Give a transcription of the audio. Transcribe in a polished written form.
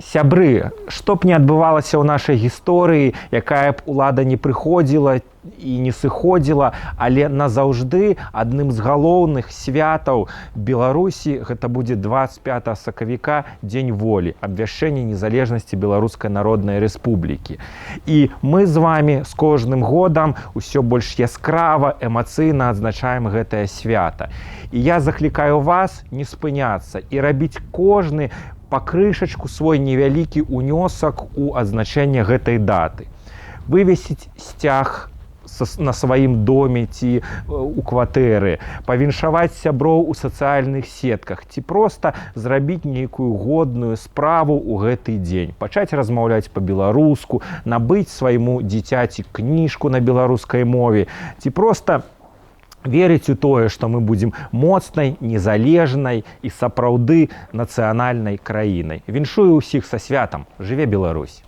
Сябры, што б не адбывалася ў нашай гісторыі, якая б улада не прыходзіла і не сыходзіла, але назаўжды адным з галоўных святаў Беларусі гэта будзе 25 сакавіка, дзень волі, абвяшчэнне незалежнасці Беларускай Народнай Рэспублікі. І мы з вами з кожным годам усё больш яскрава, эмацыйна адзначаем гэтае свята. І я заклікаю вас не спыняцца і рабіць кожны пакрышачку свой невялікі унёсак у адзначэнне гэтай даты. Вывесіць сцяг на сваім доме ці у кватэры, павіншаваць сяброў у сацыяльных сетках ці проста зрабіць нейкую годную справу ў гэты дзень. Пачаць размаўляць па-беларуску, набыць свайму дзіцяці кніжку на беларускай мове ці проста верыць у тое, што мы будзем моцнай, незалежнай і сапраўды нацыянальнай краінай. Віншую ўсіх са святам. Жыве Беларусь!